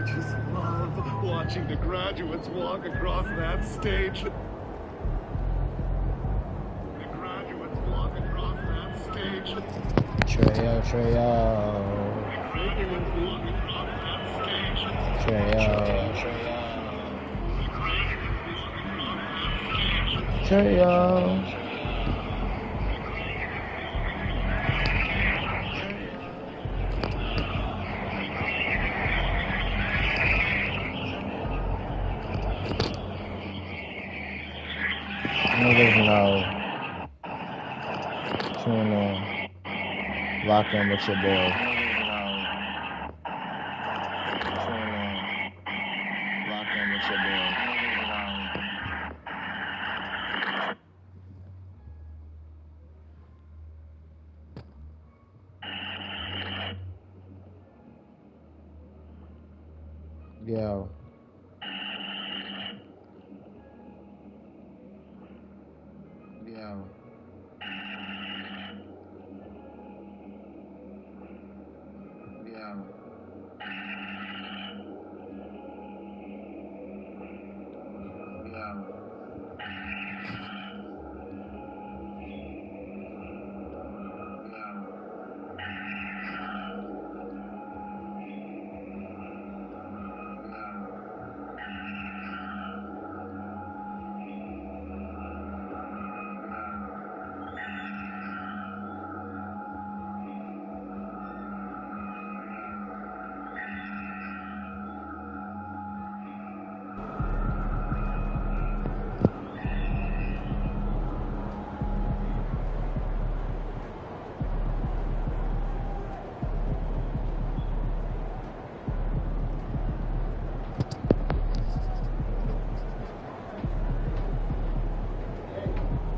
just love watching the graduates walk across that stage. The graduates walk across that stage. Treyo. Niggas know. Tune in. Lock in with your boy. Yo.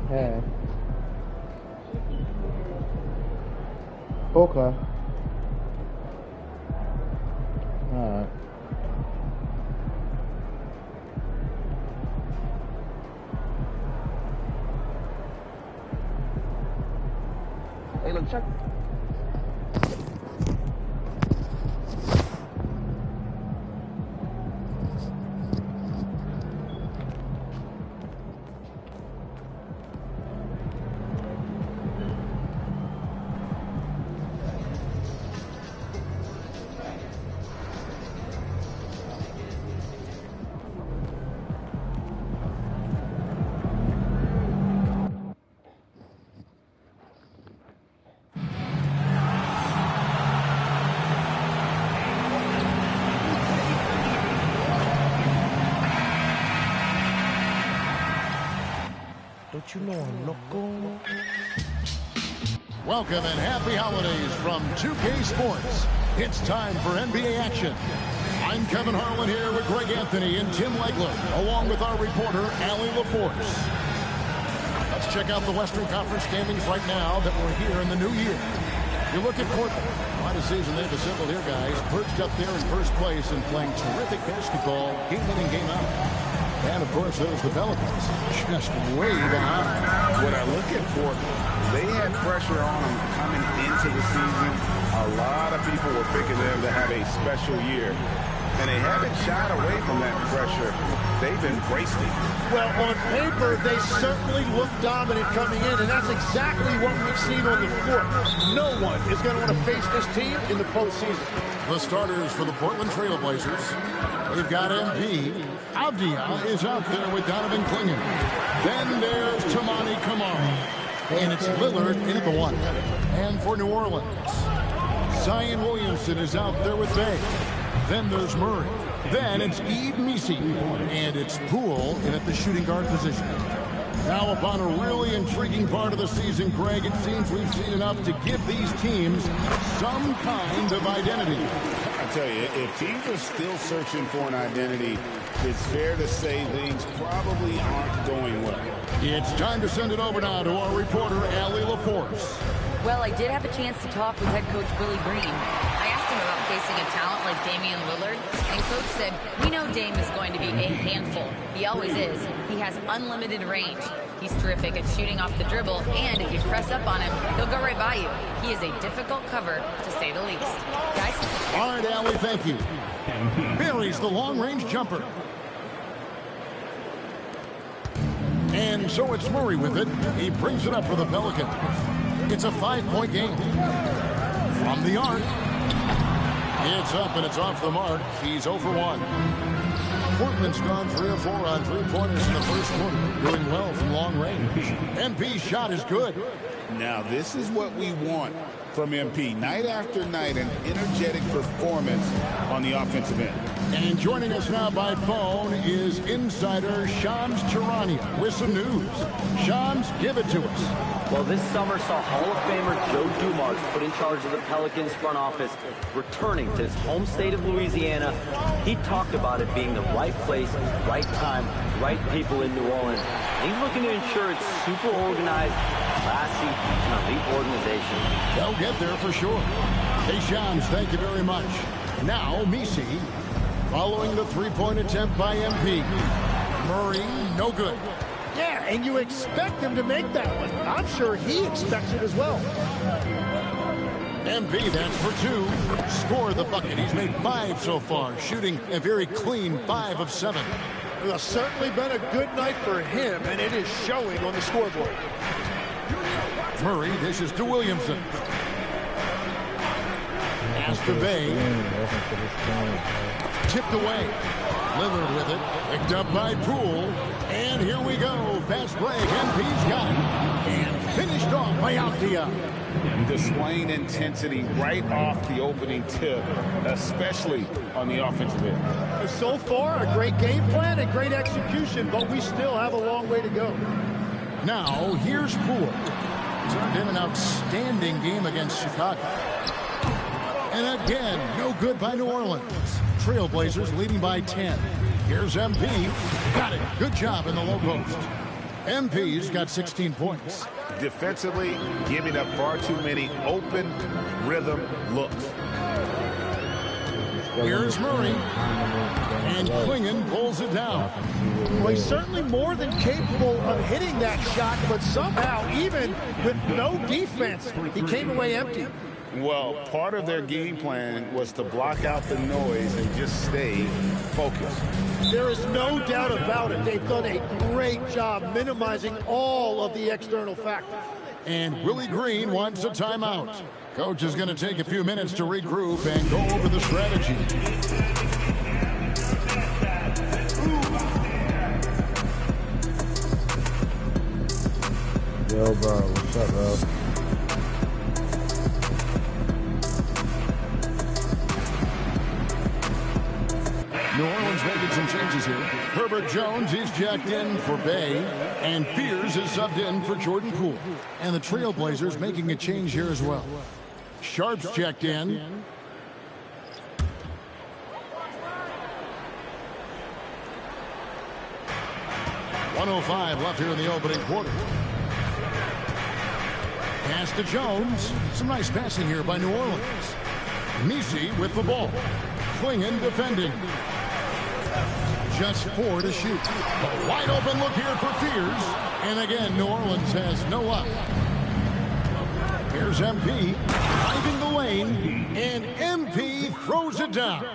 Hey. Okay. Alright. Hey, look, check. Don't you know I'm loco? Welcome and happy holidays from 2K Sports. It's time for NBA action. I'm Kevin Harlan here with Greg Anthony and Tim Legler, along with our reporter, Allie LaForce. Let's check out the Western Conference standings right now that we're here in the new year. You look at Portland. Quite a season they've assembled here, guys. Perched up there in first place and playing terrific basketball game in and game out. And, of course, there's the Pelicans, just way behind. When I look at Portland, they had pressure on them coming into the season. A lot of people were picking them to have a special year. And they haven't shied away from that pressure. They've embraced it. Well, on paper, they certainly look dominant coming in, and that's exactly what we've seen on the floor. No one is going to want to face this team in the postseason. The starters for the Portland Trail Blazers. They've got MP. Avdia is out there with Donovan Clingan. Then there's Tamani Kamara. And it's Lillard in at the one. And for New Orleans, Zion Williamson is out there with Bay. Then there's Murray. Then it's Eve Misi. And it's Poole in at the shooting guard position. Now upon a really intriguing part of the season, Greg, it seems we've seen enough to give these teams some kind of identity. I tell you, if teams are still searching for an identity, it's fair to say things probably aren't going well. It's time to send it over now to our reporter, Allie LaForce. Well, I did have a chance to talk with head coach Willie Green. I asked him about facing a talent like Damian Lillard, and coach said, "We know Dame is going to be a handful. He always is. He has unlimited range. He's terrific at shooting off the dribble, and if you press up on him, he'll go right by you. He is a difficult cover, to say the least." Guys? All right, Allie, thank you. Buries the long-range jumper. And so it's Murray with it. He brings it up for the Pelicans. It's a 5-point game. From the arc. It's up and it's off the mark. He's 0 for 1. Portland's gone 3 of 4 on three-pointers in the first quarter. Doing well from long range. MP's shot is good. Now, this is what we want from MP. Night after night, an energetic performance on the offensive end. And joining us now by phone is insider Shams Charania with some news. Shams, give it to us. Well, this summer saw Hall of Famer Joe Dumars put in charge of the Pelicans front office, returning to his home state of Louisiana. He talked about it being the right place, right time, right people in New Orleans. And he's looking to ensure it's super organized, classy, and elite organization. They'll get there for sure. Hey, Shams, thank you very much. Now, Misi, following the three-point attempt by MP. Murray, no good. Yeah, and you expect him to make that one. I'm sure he expects it as well. MP, that's for 2. Score the bucket. He's made 5 so far, shooting a very clean 5 of 7. It's certainly been a good night for him, and it is showing on the scoreboard. Murray dishes to Williamson. Pass to Bay. Tipped away. Lillard with it. Picked up by Poole. And here we go. Fast break. MP's got it. And finished off by Althea. Displaying intensity right off the opening tip, especially on the offensive end. So far, a great game plan and great execution, but we still have a long way to go. Now, here's Poole. Turned in an outstanding game against Chicago. And again, no good by New Orleans. Trailblazers leading by 10. Here's MP. Got it. Good job in the low post. MP's got 16 points. Defensively, giving up far too many open rhythm looks. Here's Murray. And Klingon pulls it down. Well, he's certainly more than capable of hitting that shot, but somehow, even with no defense, he came away empty. Well, part of their game plan was to block out the noise and just stay focused. There is no doubt about it. They've done a great job minimizing all of the external factors. And Willie Green wants a timeout. Coach is going to take a few minutes to regroup and go over the strategy. Yo, bro, what's up, bro? New Orleans making some changes here. Herbert Jones is jacked in for Bay, and Fears is subbed in for Jordan Poole. And the Trailblazers making a change here as well. Sharp's checked in. .105 left here in the opening quarter. Pass to Jones. Some nice passing here by New Orleans. Misi with the ball. Klingon defending. Just 4 to shoot. A wide open look here for Fears. And again, New Orleans has no up. Here's MP driving the lane. And MP throws it down.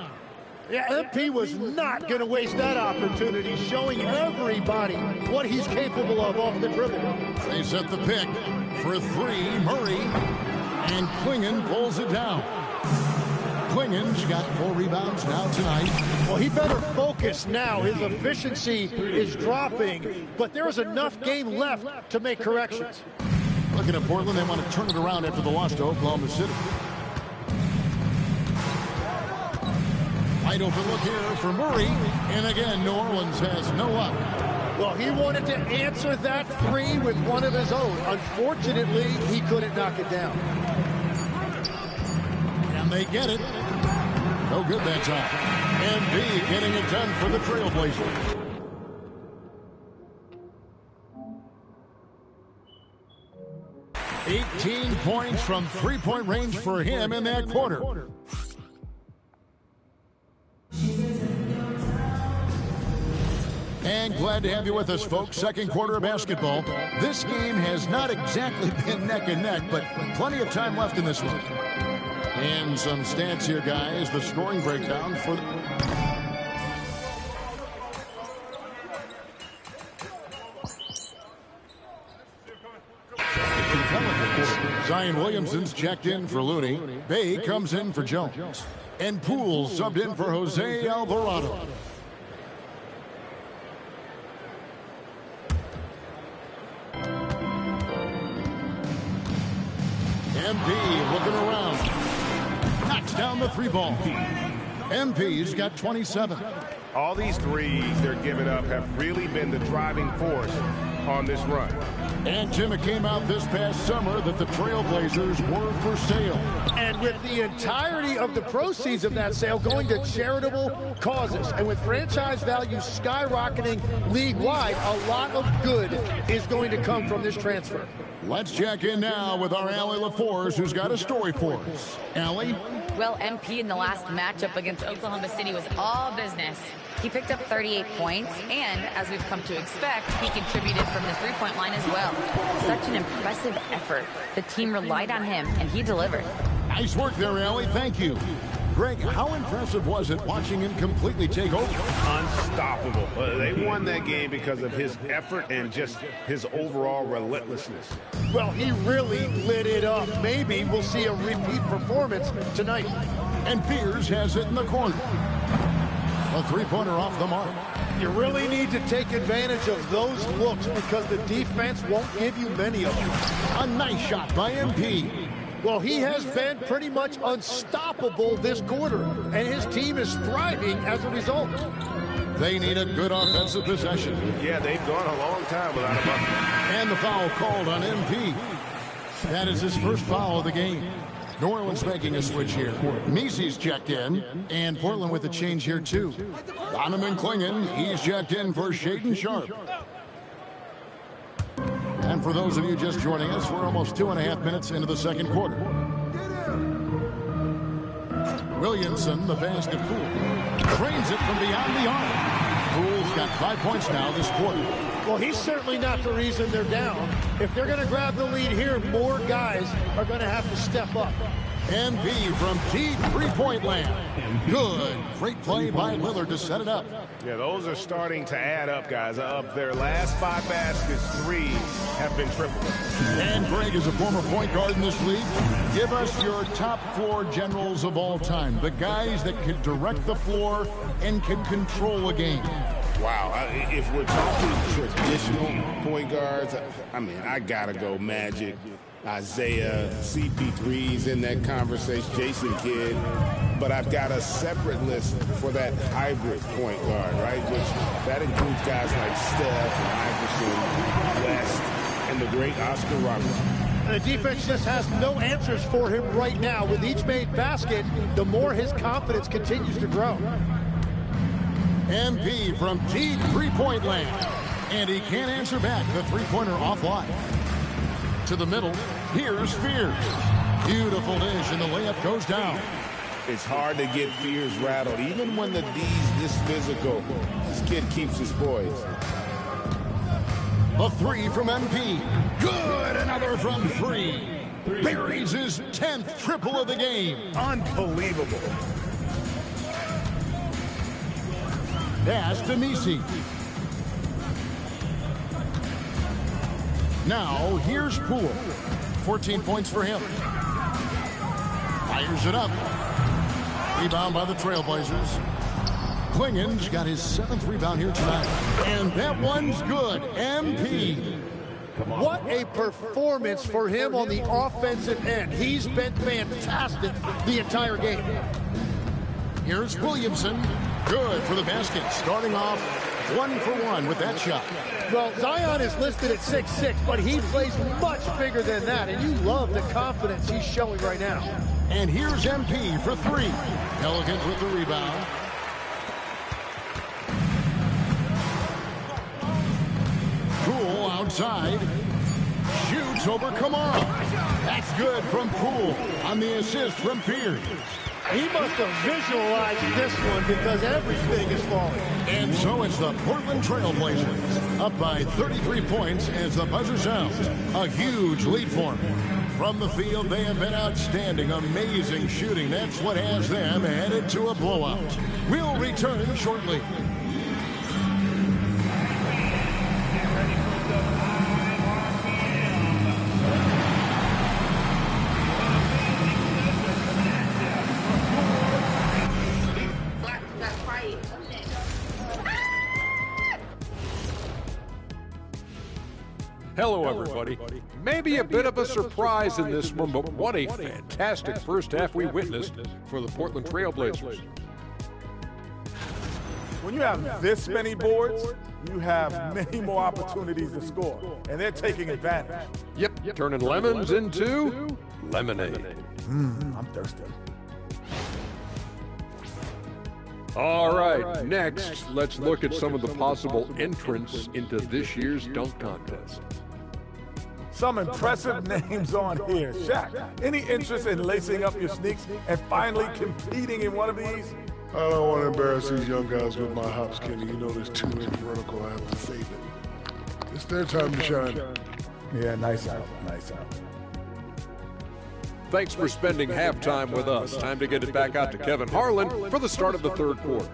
Yeah, MP was not going to waste that opportunity, showing everybody what he's capable of off the dribble. They set the pick for 3. Murray. And Klingon pulls it down. Klingon's got 4 rebounds now tonight. Well, he better focus now. His efficiency is dropping, but there is enough game left to make corrections. Looking at Portland, they want to turn it around after the loss to Oklahoma City. Wide open look here for Murray. And again, New Orleans has no up. Well, he wanted to answer that 3 with one of his own. Unfortunately, he couldn't knock it down. And they get it. No good that time. MB getting it done for the Trailblazers. 18 points from three-point range for him in that quarter. And glad to have you with us, folks. Second quarter of basketball. This game has not exactly been neck and neck, but plenty of time left in this one. And some stats here, guys. The scoring breakdown for the... Zion Williamson's checked in for Looney. Bay comes in for Jones. And Poole subbed in for Jose Alvarado. MP looking around. Knocks down the three ball. MP's got 27. All these threes they're giving up have really been the driving force on this run. And Jim, it came out this past summer that the Trailblazers were for sale. And with the entirety of the proceeds of that sale going to charitable causes, and with franchise value skyrocketing league-wide, a lot of good is going to come from this transfer. Let's check in now with our Allie LaForce, who's got a story for us. Allie? Well, MP in the last matchup against Oklahoma City was all business. He picked up 38 points, and as we've come to expect, he contributed from the three-point line as well. Such an impressive effort. The team relied on him, and he delivered. Nice work there, Allie. Thank you. Greg, how impressive was it watching him completely take over? Unstoppable. They won that game because of his effort and just his overall relentlessness. Well, he really lit it up. Maybe we'll see a repeat performance tonight. And Fears has it in the corner. A three-pointer off the mark. You really need to take advantage of those looks because the defense won't give you many of them. A nice shot by MP. Well, he has been pretty much unstoppable this quarter, and his team is thriving as a result. They need a good offensive possession. Yeah, they've gone a long time without a bucket. And the foul called on MP. That is his first foul of the game. New Orleans making a switch here. Meese's checked in, and Portland with a change here too. Donovan Clingan, he's checked in for Shaedon Sharpe. And for those of you just joining us, we're almost 2.5 minutes into the second quarter. Williamson, the pass to Poole. Trains it from beyond the arc. Poole's got 5 points now this quarter. Well, he's certainly not the reason they're down. If they're going to grab the lead here, more guys are going to have to step up. MP from deep three-point land. Good. Great play by Lillard to set it up. Yeah, those are starting to add up, guys. Up their last 5 baskets, 3 have been triple. And Greg is a former point guard in this league. Give us your top floor generals of all time. The guys that can direct the floor and can control a game. Wow, if we're talking traditional point guards, I mean, I gotta go Magic, Isaiah, CP3's in that conversation, Jason Kidd, but I've got a separate list for that hybrid point guard, right? Which that includes guys like Steph and Iverson, West, and the great Oscar Robertson. The defense just has no answers for him right now. With each made basket, the more his confidence continues to grow. MP from deep three-point land. And he can't answer back. The three-pointer offline. To the middle. Here's Fears. Beautiful dish, and the layup goes down. It's hard to get Fears rattled. Even when the D's this physical, this kid keeps his poise. A three from MP. Good. Another from 3. Buries his 10th triple of the game. Unbelievable. Pass to Meese. Now, here's Poole. 14 points for him. Fires it up. Rebound by the Trailblazers. Clingan's got his 7th rebound here tonight. And that one's good. MP. What a performance for him on the offensive end. He's been fantastic the entire game. Here's Williamson. Good for the basket. Starting off 1 for 1 with that shot. Well, Zion is listed at 6'6", but he plays much bigger than that, and you love the confidence he's showing right now. And here's MP for 3. Pelicans with the rebound. Poole outside. shoots over Kamara. That's good from Poole on the assist from Pierce. He must have visualized this one because everything is falling. And so it's the Portland Trail Blazers up by 33 points as the buzzer sounds. A huge lead for them. From the field, they have been outstanding, amazing shooting. That's what has them headed to a blowout. We'll return shortly. Hello, everybody. Maybe a bit of a surprise in this one, but what a fantastic first half we witnessed for the Portland Trail Blazers. When you have this many boards, you have many more opportunities to score, and they're taking advantage. Yep, turning lemons into lemonade. I'm thirsty. All right, next, let's look at some of the possible entrants into this year's dunk contest. Some impressive names on here. Shaq, any interest in lacing up your sneaks and finally competing in one of these? I don't want to embarrass these young guys with my hops, Kenny. You know there's 2 inch vertical. I have to save it. It's their time to shine. Yeah, nice out, nice out. Thanks for spending halftime with us. Time to get it back out to Kevin Harlan for the start of the third quarter.